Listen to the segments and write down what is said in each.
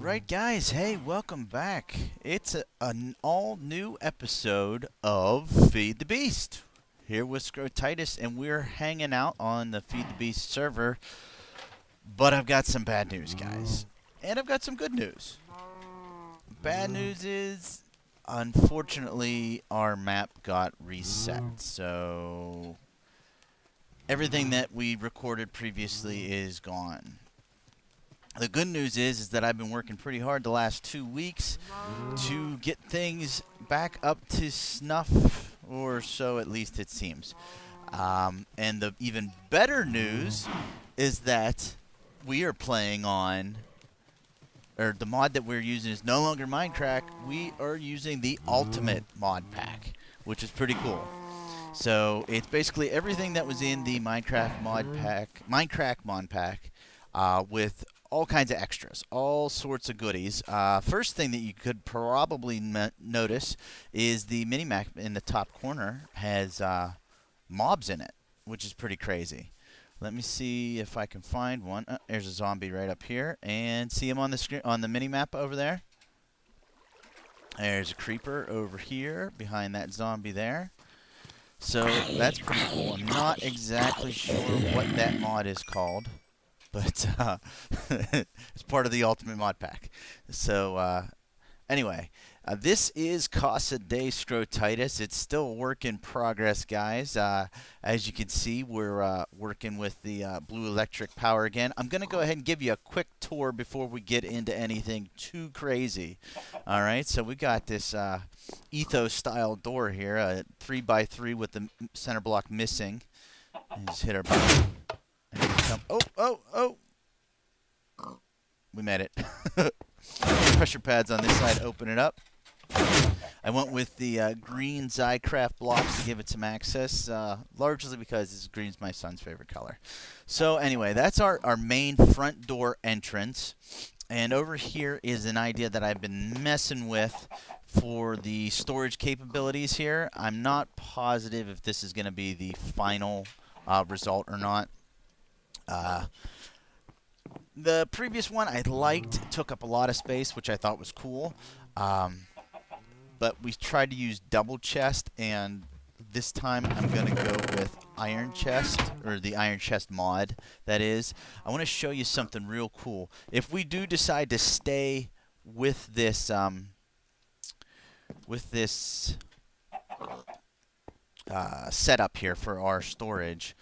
Alright guys, hey, welcome back. It's an all-new episode of Feed the Beast. Here with Scrotitis, and we're hanging out on the Feed the Beast server. But I've got some bad news, guys. And I've got some good news. Bad news is, unfortunately, our map got reset. So, everything that we recorded previously is gone. The good news is that I've been working pretty hard the last 2 weeks to get things back up to snuff, or so at least it seems. And the even better news is that we are playing on, or the mod that we're using is no longer Minecraft. We are using the Ultimate Mod pack, which is pretty cool. So it's basically everything that was in the Minecraft mod pack, with all kinds of extras, all sorts of goodies. First thing that you could probably notice is the mini-map in the top corner has mobs in it, which is pretty crazy. Let me see if I can find one. There's a zombie right up here, and see him on the screen on the mini-map over there. There's a creeper over here behind that zombie there. So that's pretty cool. I'm not exactly sure what that mod is called, but it's part of the Ultimate Mod pack. So anyway, this is Casa de Scrotitis. It's still a work in progress, guys. As you can see, we're working with the blue electric power again. I'm going to go ahead and give you a quick tour before we get into anything too crazy. All right, so we got this ethos-style door here, a 3x3 with the center block missing. And just hit our button. Oh! We made it. Pressure pads on this side open it up. I went with the green Zycraft blocks to give it some access, largely because green's my son's favorite color. So anyway, that's our main front door entrance. And over here is an idea that I've been messing with for the storage capabilities here. I'm not positive if this is going to be the final result or not. The previous one I liked. It took up a lot of space, which I thought was cool. But we tried to use double chest, and this time I'm going to go with iron chest, or the iron chest mod, that is. I want to show you something real cool. If we do decide to stay with this, setup here for our storage,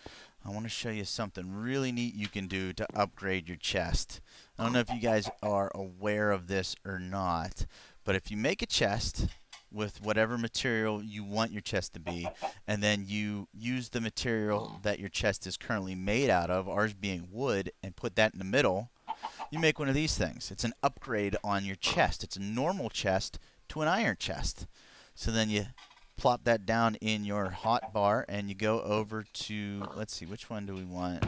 I want to show you something really neat you can do to upgrade your chest. I don't know if you guys are aware of this or not, but if you make a chest with whatever material you want your chest to be, and then you use the material that your chest is currently made out of, ours being wood, and put that in the middle, you make one of these things. It's an upgrade on your chest. It's a normal chest to an iron chest. So then you plop that down in your hot bar, and you go over to, let's see, which one do we want?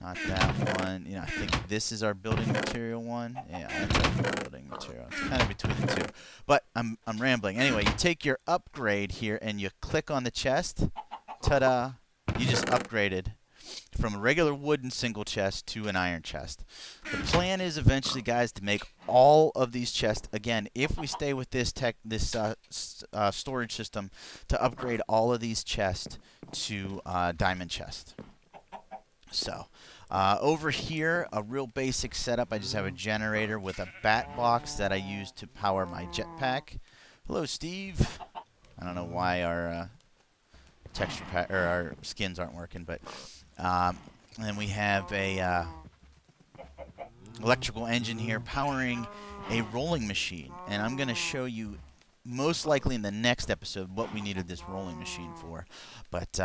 Not that one. You know, I think this is our building material one. Yeah, that's our building material. It's kind of between the two. But I'm rambling. Anyway, you take your upgrade here, and you click on the chest. Ta-da! You just upgraded from a regular wooden single chest to an iron chest. The plan is eventually, guys, to make all of these chests, again, if we stay with this storage system, to upgrade all of these chests to diamond chest. So, over here, a real basic setup. I just have a generator with a bat box that I use to power my jetpack. Hello, Steve. I don't know why our texture pack or our skins aren't working, but and then we have a electrical engine here powering a rolling machine, and I'm going to show you most likely in the next episode what we needed this rolling machine for. But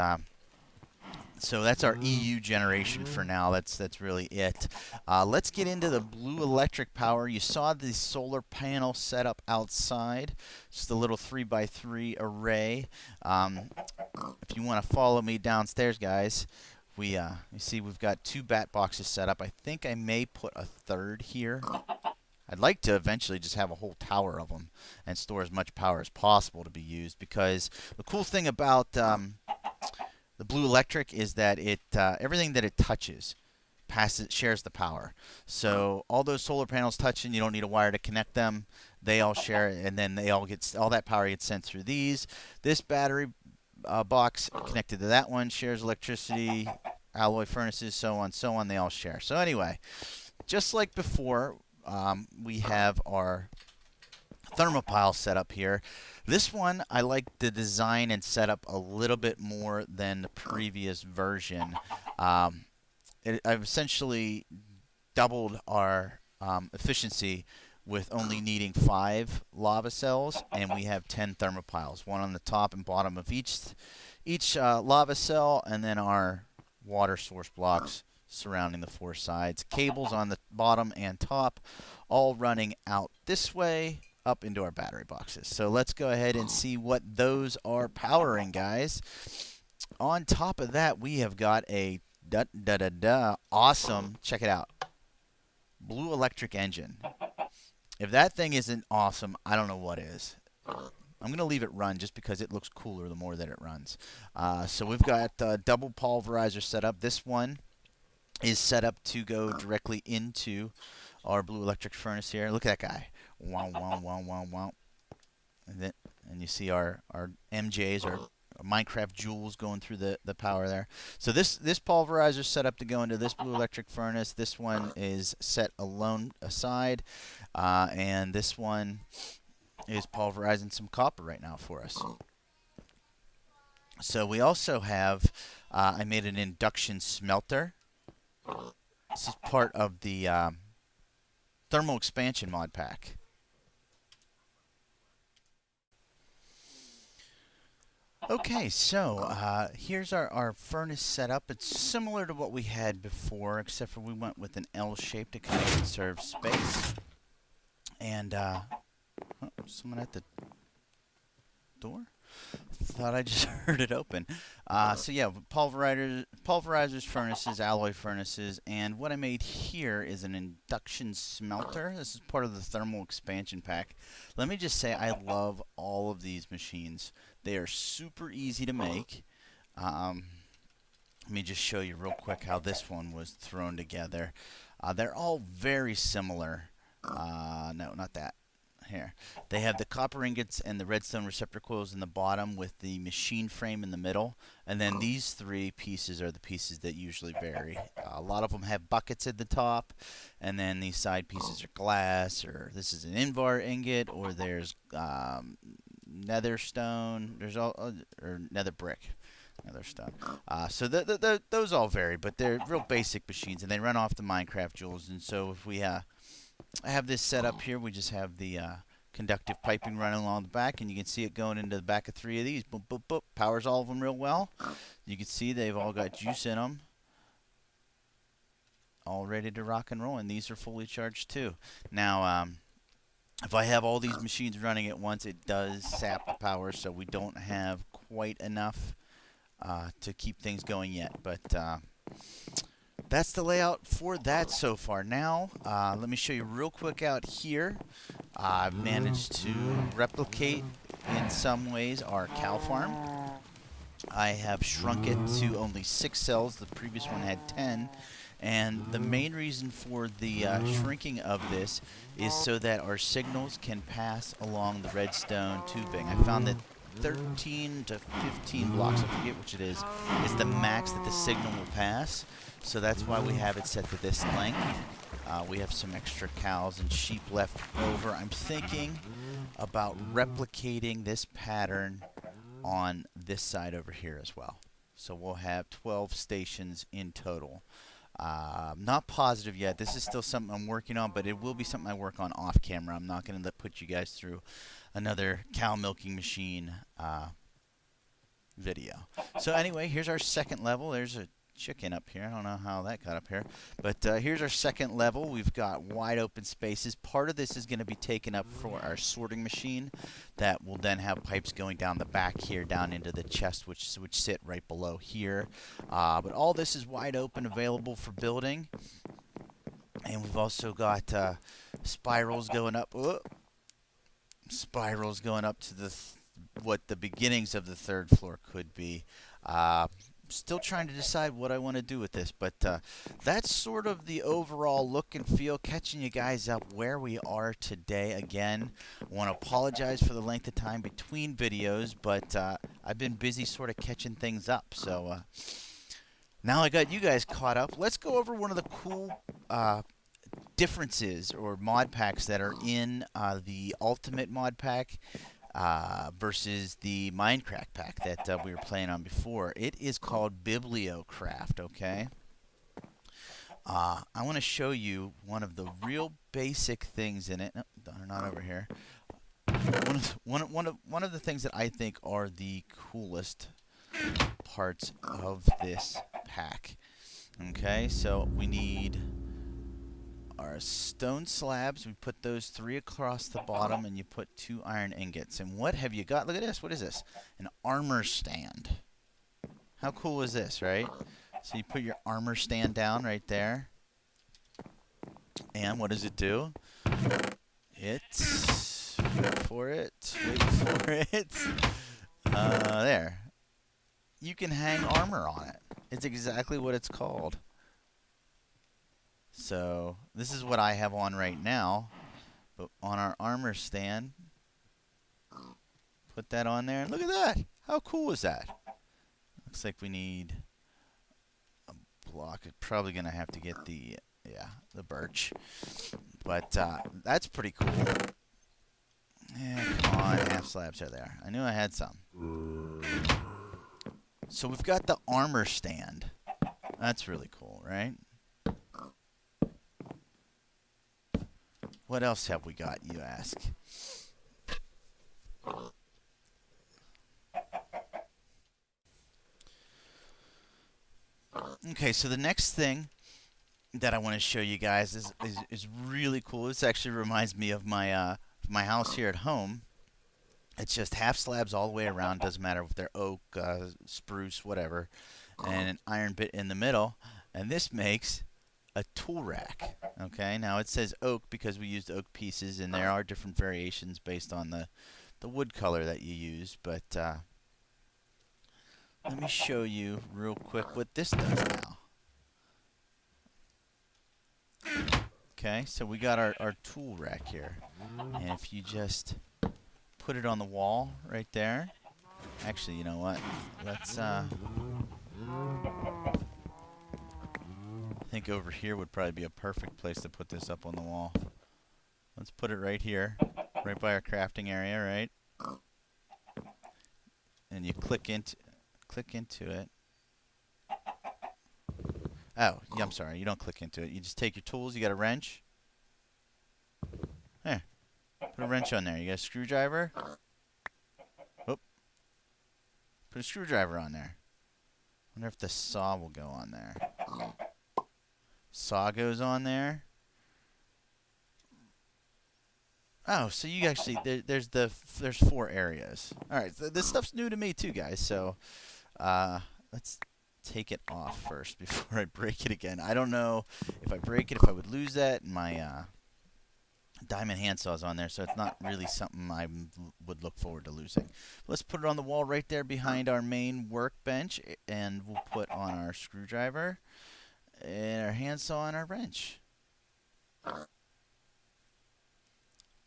so that's our EU generation for now. That's really it. Let's get into the blue electric power. You saw the solar panel set up outside. Just a little 3x3 array. If you want to follow me downstairs, guys, you see we've got 2 bat boxes set up. I think I may put a third here. I'd like to eventually just have a whole tower of them and store as much power as possible to be used, because the cool thing about the blue electric is that it everything that it touches shares the power. So all those solar panels touching, you don't need a wire to connect them. They all share it, and then they all that power gets sent through these. This battery box connected to that one shares electricity, alloy furnaces, so on, so on. They all share. So anyway, just like before, we have our thermopile set up here. This one, I like the design and setup a little bit more than the previous version. I've essentially doubled our efficiency with only needing 5 lava cells, and we have 10 thermopiles, one on the top and bottom of each lava cell, and then our water source blocks surrounding the 4 sides. Cables on the bottom and top, all running out this way up into our battery boxes. So let's go ahead and see what those are powering, guys. On top of that, we have got a awesome, check it out, blue electric engine. If that thing isn't awesome, I don't know what is. I'm going to leave it run just because it looks cooler the more that it runs. So we've got double pulverizer set up. This one is set up to go directly into our blue electric furnace here. Look at that guy. Wow, wow, wow, wow, wow. And you see our MJs, our Minecraft joules going through the power there. So this pulverizer is set up to go into this blue electric furnace. This one is set alone aside, and this one is pulverizing some copper right now for us. So we also have, I made an induction smelter. This is part of the thermal expansion mod pack. Okay, so here's our furnace setup. It's similar to what we had before, except for we went with an L shape to kind of conserve space. And oh, someone at the door? Thought I just heard it open. So yeah, pulverizers, furnaces, alloy furnaces, and what I made here is an induction smelter. This is part of the thermal expansion pack. Let me just say I love all of these machines. They are super easy to make. Let me just show you real quick how this one was thrown together. They're all very similar. No, not that. Here. They have the copper ingots and the redstone receptor coils in the bottom with the machine frame in the middle. And then these 3 pieces are the pieces that usually vary. A lot of them have buckets at the top. And then these side pieces are glass, or this is an invar ingot, or there's nether stone. There's all or nether brick. Nether stone. So those all vary, but they're real basic machines, and they run off the Minecraft joules. And so if we I have this set up here. We just have the conductive piping running along the back, and you can see it going into the back of 3 of these. Boop, boop, boop. Powers all of them real well. You can see they've all got juice in them. All ready to rock and roll, and these are fully charged too. Now, if I have all these machines running at once, it does sap the power, so we don't have quite enough to keep things going yet. But that's the layout for that so far. Now, let me show you real quick out here. I've managed to replicate in some ways our cow farm. I have shrunk it to only 6 cells. The previous one had 10. And the main reason for the shrinking of this is so that our signals can pass along the redstone tubing. I found that 13 to 15 blocks, I forget which it is the max that the signal will pass. So that's why we have it set to this length. We have some extra cows and sheep left over. I'm thinking about replicating this pattern on this side over here as well. So we'll have 12 stations in total. Not positive yet. This is still something I'm working on, but it will be something I work on off camera. I'm not going to put you guys through another cow milking machine video. So anyway, here's our second level. There's a chicken up here. I don't know how that got up here. But here's our second level. We've got wide open spaces. Part of this is going to be taken up for our sorting machine that will then have pipes going down the back here down into the chest which sit right below here. But all this is wide open, available for building. And we've also got spirals going up. Spirals going up to what the beginnings of the 3rd floor could be. still trying to decide what I want to do with this, but that's sort of the overall look and feel, catching you guys up where we are today. Again, I want to apologize for the length of time between videos, but I've been busy sort of catching things up. So now I got you guys caught up. Let's go over one of the cool differences or mod packs that are in the Ultimate Mod pack versus the Minecraft pack that we were playing on before. It is called Bibliocraft, okay? I want to show you one of the real basic things in it. No, they're not over here. One of the things that I think are the coolest parts of this pack. Okay, so we need our stone slabs. We put those 3 across the bottom, and you put 2 iron ingots. And what have you got? Look at this. What is this? An armor stand. How cool is this, right? So you put your armor stand down right there. And what does it do? Wait for it. There. You can hang armor on it. It's exactly what it's called. So this is what I have on right now, but on our armor stand, put that on there, and look at that. How cool is that? Looks like we need a block. It's probably gonna have to get the birch, but that's pretty cool. Yeah, come on, half slabs are there. I knew I had some. So we've got the armor stand. That's really cool, right? What else have we got, you ask? Okay, so the next thing that I want to show you guys is really cool. This actually reminds me of my my house here at home. It's just half slabs all the way around. Doesn't matter if they're oak, spruce, whatever, and an iron bit in the middle. And this makes a tool rack. Okay, now it says oak because we used oak pieces, and there are different variations based on the wood color that you use. But let me show you real quick what this does now. Okay, so we got our tool rack here, and if you just put it on the wall right there. Actually, you know what? Let's I think over here would probably be a perfect place to put this up on the wall. Let's put it right here, right by our crafting area, right? And you click into it. Oh, yeah, I'm sorry. You don't click into it. You just take your tools. You got a wrench. There. Put a wrench on there. You got a screwdriver. Whoop. Put a screwdriver on there. Wonder if the saw will go on there. Saw goes on there. Oh, so you actually there's 4 areas. All right, this stuff's new to me too, guys. So let's take it off first before I break it again. I don't know if I break it if I would lose that. My diamond handsaw's on there, so it's not really something I would look forward to losing. Let's put it on the wall right there behind our main workbench, and we'll put on our screwdriver and our handsaw and our wrench.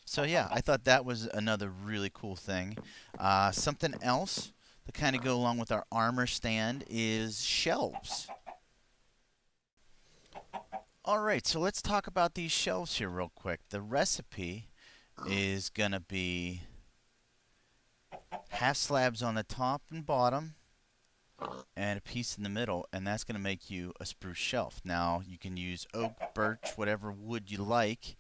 So yeah, I thought that was another really cool thing. Something else to kind of go along with our armor stand is shelves. Alright, so let's talk about these shelves here real quick. The recipe is going to be half slabs on the top and bottom and a piece in the middle, and that's going to make you a spruce shelf. Now, you can use oak, birch, whatever wood you like,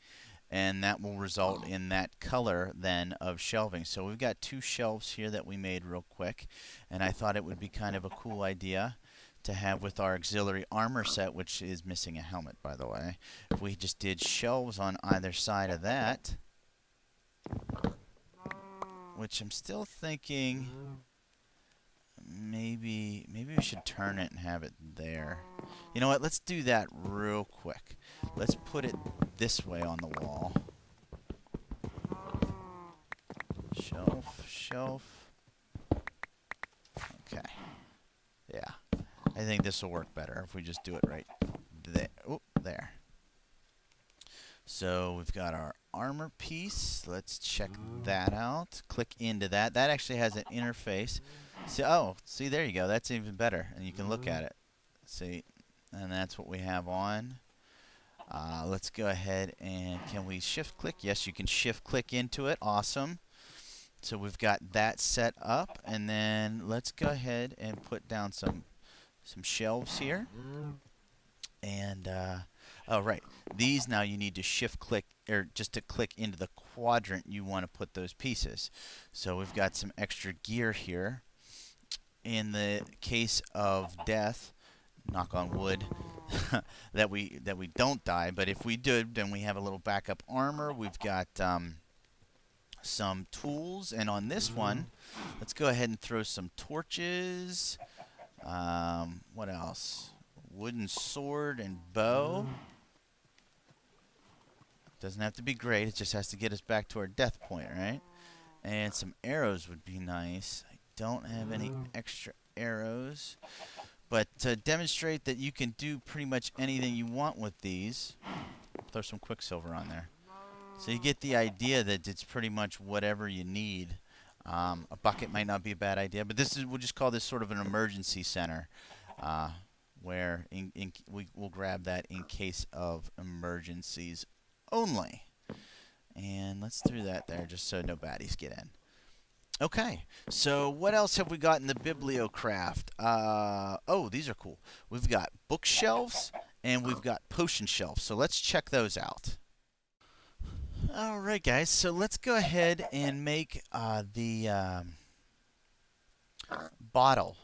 and that will result in that color then of shelving. So we've got 2 shelves here that we made real quick, and I thought it would be kind of a cool idea to have with our auxiliary armor set, which is missing a helmet, by the way. If we just did shelves on either side of that, which I'm still thinking maybe we should turn it and have it there. You know what? Let's do that real quick. Let's put it this way on the wall. Shelf. Okay. Yeah. I think this will work better if we just do it right there. Oh, there. So we've got our armor piece. Let's check that out. Click into that. That actually has an interface. See, there you go. That's even better, and you can look at it. See, and that's what we have on. Let's go ahead and can we shift click? Yes, you can shift click into it. Awesome. So we've got that set up, and then let's go ahead and put down some shelves here. And oh right, these now you need to shift click or just to click into the quadrant you want to put those pieces. So we've got some extra gear here. In the case of death, knock on wood, that we don't die, but if we did, then we have a little backup armor. We've got some tools, and on this one, let's go ahead and throw some torches. What else? Wooden sword and bow. Doesn't have to be great, it just has to get us back to our death point, right? And some arrows would be nice. I don't have any extra arrows. But to demonstrate that you can do pretty much anything you want with these, throw some quicksilver on there. So you get the idea that it's pretty much whatever you need. A bucket might not be a bad idea, but this is, we'll just call this sort of an emergency center, where we'll grab that in case of emergencies only. And let's throw that there just so no baddies get in. Okay, so what else have we got in the Bibliocraft? Oh, these are cool. We've got bookshelves and we've got potion shelves. So let's check those out. Alright guys, so let's go ahead and make the bottle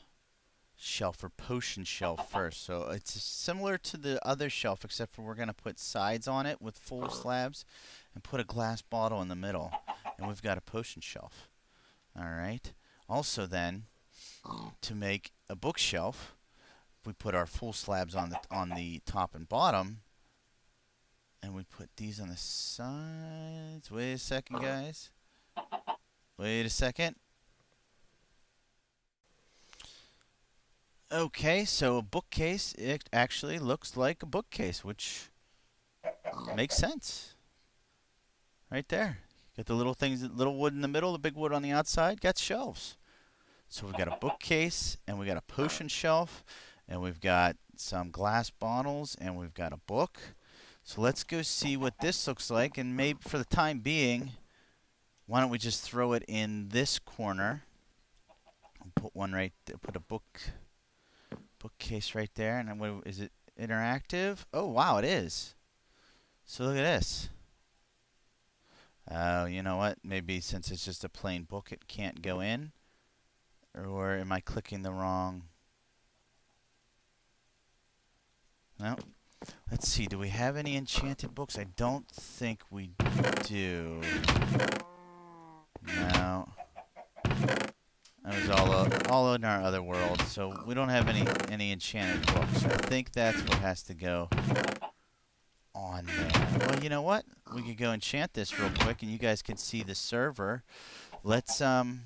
shelf or potion shelf first. So it's similar to the other shelf except for we're going to put sides on it with full slabs and put a glass bottle in the middle. And we've got a potion shelf. Alright, also then, to make a bookshelf, we put our full slabs on the top and bottom, and we put these on the sides. Wait a second, guys. Wait a second. Okay, so a bookcase, it actually looks like a bookcase, which makes sense. Right there. Got the little things, little wood in the middle, the big wood on the outside, got shelves. So we've got a bookcase, and we got a potion shelf, and we've got some glass bottles, and we've got a book. So let's go see what this looks like, and maybe for the time being, why don't we just throw it in this corner? I'll put one right there, put a bookcase right there, and then is it interactive? Oh wow, it is. So look at this. You know what? Maybe since it's just a plain book, it can't go in. Or am I clicking the wrong? No. Let's see. Do we have any enchanted books? I don't think we do. No. That was all in our other world. So we don't have any enchanted books. I think that's what has to go on there. Well, you know what? We could go enchant this real quick, and you guys can see the server. Let's go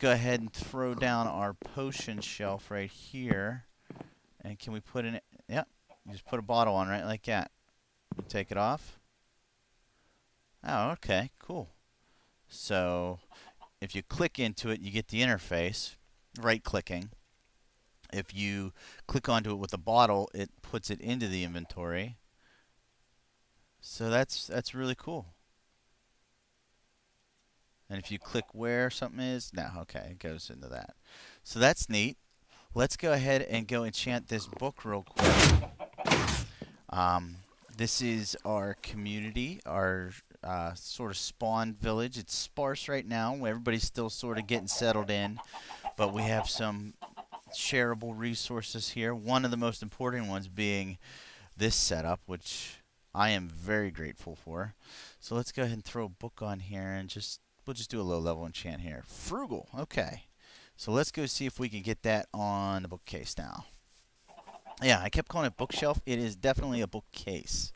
ahead and throw down our potion shelf right here. And can we put in it? Yep. Just put a bottle on right like that. Take it off. Oh, okay, cool. So if you click into it, you get the interface. Right-clicking. If you click onto it with a bottle, it puts it into the inventory. So that's really cool. And if you click where something is, no, okay, it goes into that. So that's neat. Let's go ahead and go enchant this book real quick. This is our community, our sort of spawn village. It's sparse right now. Everybody's still sort of getting settled in, but we have some shareable resources here. One of the most important ones being this setup, which I am very grateful for. So let's go ahead and throw a book on here, and we'll just do a low level enchant here. Frugal, okay. So let's go see if we can get that on the bookcase now. Yeah, I kept calling it bookshelf. It is definitely a bookcase.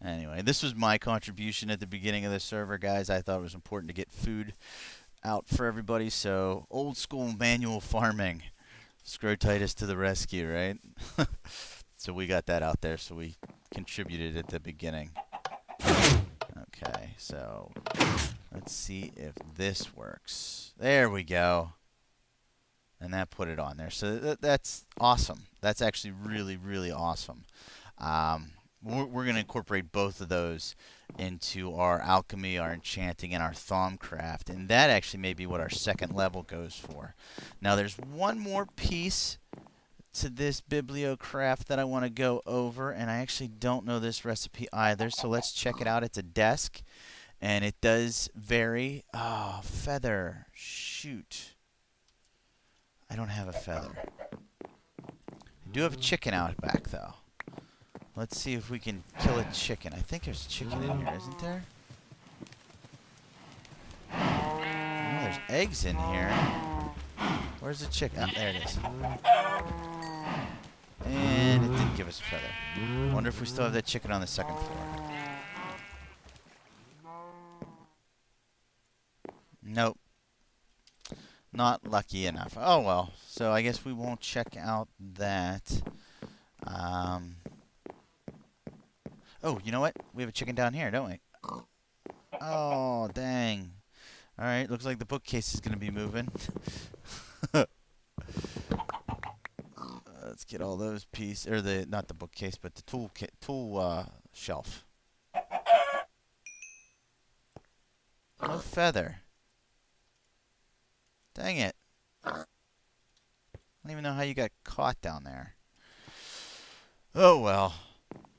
Anyway, this was my contribution at the beginning of the server, guys. I thought it was important to get food out for everybody, so old school manual farming. Scrotitis to the rescue, right? So we got that out there, so we contributed at the beginning. Okay, so let's see if this works. There we go. And that put it on there. So that's awesome. That's actually really, really awesome. We're going to incorporate both of those into our alchemy, our enchanting, and our thaumcraft. And that actually may be what our second level goes for. Now, there's one more piece to this Bibliocraft that I want to go over. And I actually don't know this recipe either. So let's check it out. It's a desk. And it does vary. Oh, feather. Shoot. I don't have a feather. I do have a chicken out back, though. Let's see if we can kill a chicken. I think there's a chicken in here, isn't there? Oh, there's eggs in here. Where's the chicken? Oh, there it is. And it didn't give us a feather. Wonder if we still have that chicken on the second floor. Nope. Not lucky enough. Oh, well. So I guess we won't check out that. Oh, you know what? We have a chicken down here, don't we? Oh, dang. All right, looks like the bookcase is going to be moving. Let's get all those pieces, or not the bookcase, but the tool shelf. No feather. Dang it. I don't even know how you got caught down there. Oh, well.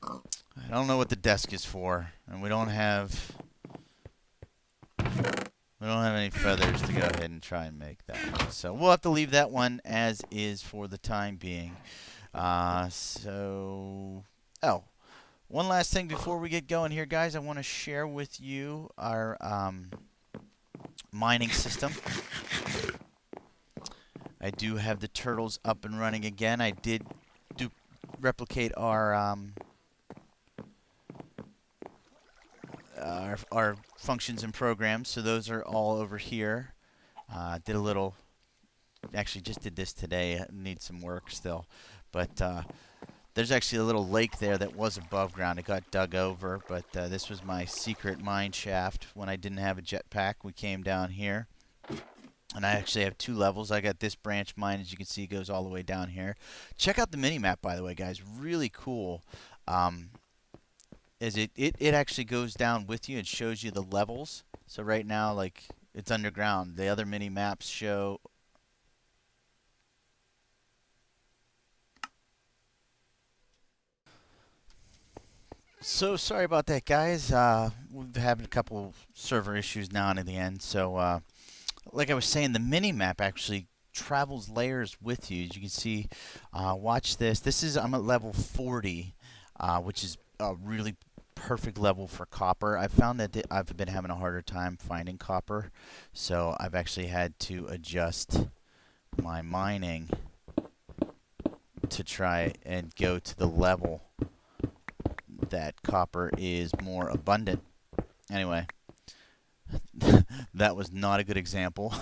I don't know what the desk is for, and we don't have any feathers to go ahead and try and make that one. So we'll have to leave that one as is for the time being. Oh, one last thing before we get going here, guys. I want to share with you our mining system. I do have the turtles up and running again. I did replicate our functions and programs, so those are all over here. Did a little, actually just did this today. Need some work still, but there's actually a little lake there that was above ground. It got dug over, but this was my secret mine shaft. When I didn't have a jetpack, we came down here. And I actually have 2 levels. I got this branch mine, as you can see, goes all the way down here. Check out the mini-map, by the way, guys. Really cool. It actually goes down with you and shows you the levels. So right now, like, it's underground. The other mini-maps show... So sorry about that, guys. We've having a couple server issues now and in the end. So, like I was saying, the mini-map actually travels layers with you. As you can see, watch this. I'm at level 40, which is a really perfect level for copper. I found that I've been having a harder time finding copper, so I've actually had to adjust my mining to try and go to the level that copper is more abundant. Anyway, that was not a good example,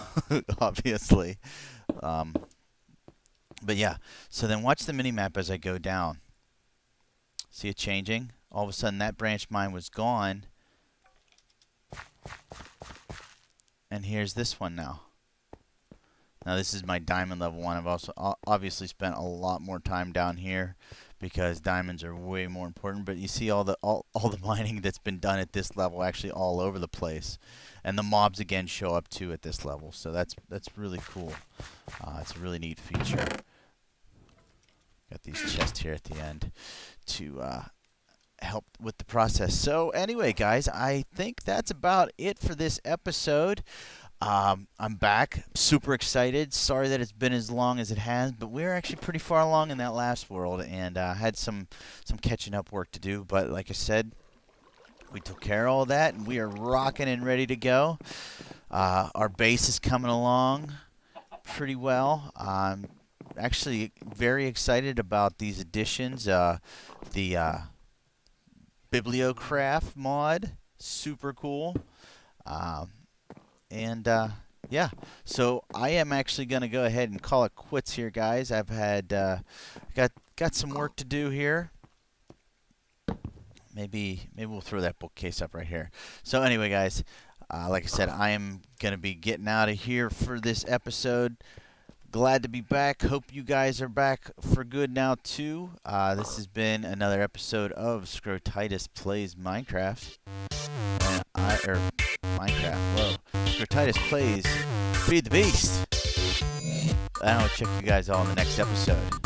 obviously. But yeah, so then watch the mini-map as I go down. See it changing? All of a sudden that branch mine was gone. And here's this one now. Now this is my diamond level one. I've also obviously spent a lot more time down here because diamonds are way more important. But you see all the mining that's been done at this level actually all over the place. And the mobs again show up too at this level. So that's really cool. It's a really neat feature. Got these chests here at the end to help with the process. So anyway, guys, I think that's about it for this episode. I'm back, super excited. Sorry that it's been as long as it has, but we're actually pretty far along in that last world, and had some catching up work to do. But like I said, we took care of all that, and we are rocking and ready to go. Our base is coming along pretty well. I'm actually very excited about these additions. The Bibliocraft mod, super cool. And yeah, so I am actually going to go ahead and call it quits here, guys. I've had got some work to do here. Maybe we'll throw that bookcase up right here. So anyway, guys, like I said, I am going to be getting out of here for this episode. Glad to be back. Hope you guys are back for good now too. This has been another episode of Scrotitis Plays Minecraft. Minecraft. Whoa. Scrotitis Plays Feed the Beast. And I'll check you guys all in the next episode.